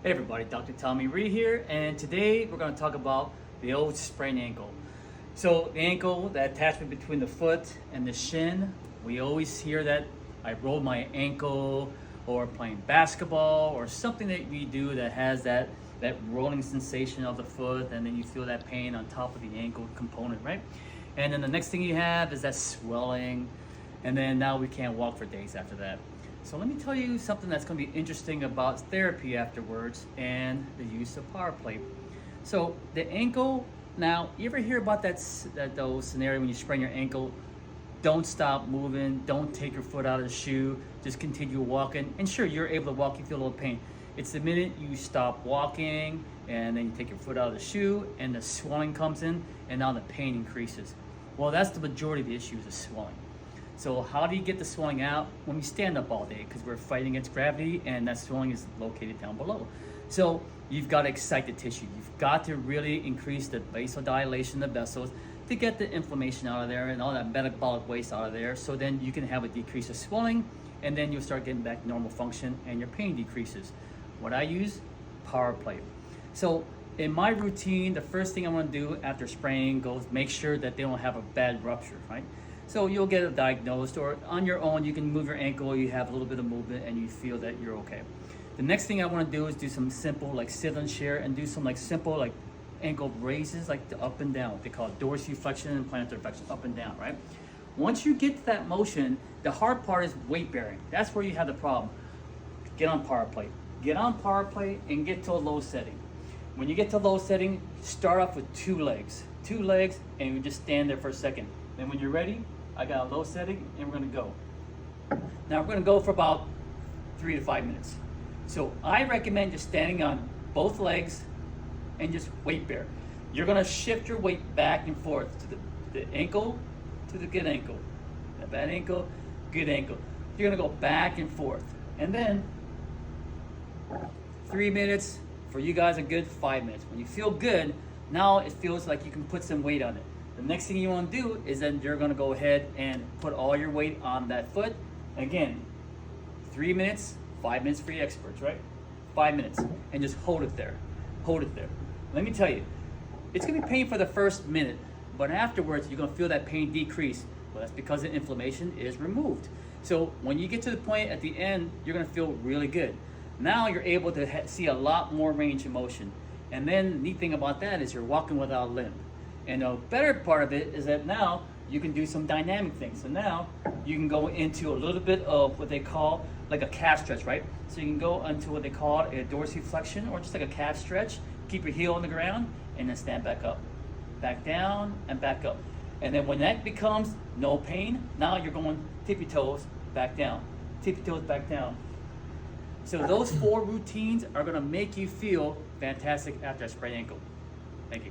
Hey everybody, Dr. Tommy Rhee here, and today we're going to talk about the old sprained ankle. So the ankle, the attachment between the foot and the shin, we always hear that I rolled my ankle, or playing basketball, or something that we do that has that rolling sensation of the foot, and then you feel that pain on top of the ankle component, right? And then the next thing you have is that swelling, and then now we can't walk for days after that. So let me tell you something that's going to be interesting about therapy afterwards and the use of power plate. So the ankle, now you ever hear about those scenario when you sprain your ankle? Don't stop moving, don't take your foot out of the shoe, just continue walking. And sure, you're able to walk, you feel a little pain. It's the minute you stop walking and then you take your foot out of the shoe and the swelling comes in and now the pain increases. Well, that's the majority of the issue, is the swelling. So how do you get the swelling out? When we stand up all day, because we're fighting against gravity and that swelling is located down below. So you've got to excite the tissue. You've got to really increase the vasodilation of the vessels to get the inflammation out of there and all that metabolic waste out of there. So then you can have a decrease of swelling, and then you'll start getting back to normal function and your pain decreases. What I use? Power plate. So in my routine, the first thing I want to do after spraining goes make sure that they don't have a bad rupture, right? So you'll get it diagnosed, or on your own, you can move your ankle, you have a little bit of movement and you feel that you're okay. The next thing I want to do is do some simple like sit and share, and do some like simple like ankle raises, like the up and down. They call it dorsiflexion and plantar flexion, up and down, right? Once you get to that motion, the hard part is weight bearing. That's where you have the problem. Get on power plate. Get on power plate and get to a low setting. When you get to low setting, start off with two legs, and you just stand there for a second. Then when you're ready, I got a low setting and we're gonna go. Now we're gonna go for about 3 to 5 minutes. So I recommend just standing on both legs and just weight bear. You're gonna shift your weight back and forth to the ankle, to the good ankle, the bad ankle, good ankle. You're gonna go back and forth. And then 3 minutes, for you guys a good 5 minutes. When you feel good, now it feels like you can put some weight on it. The next thing you want to do is then you're going to go ahead and put all your weight on that foot. Again, 3 minutes, 5 minutes for you experts, right? 5 minutes, and just hold it there. Hold it there. Let me tell you, it's going to be pain for the first minute, but afterwards you're going to feel that pain decrease. Well, that's because the inflammation is removed. So when you get to the point at the end, you're going to feel really good. Now you're able to see a lot more range of motion. And then the neat thing about that is you're walking without a limp. And the better part of it is that now you can do some dynamic things. So now you can go into a little bit of what they call like a calf stretch, right? So you can go into what they call a dorsiflexion, or just like a calf stretch. Keep your heel on the ground and then stand back up. Back down and back up. And then when that becomes no pain, now you're going tippy toes back down. Tippy toes back down. So those 4 routines are going to make you feel fantastic after a sprained ankle. Thank you.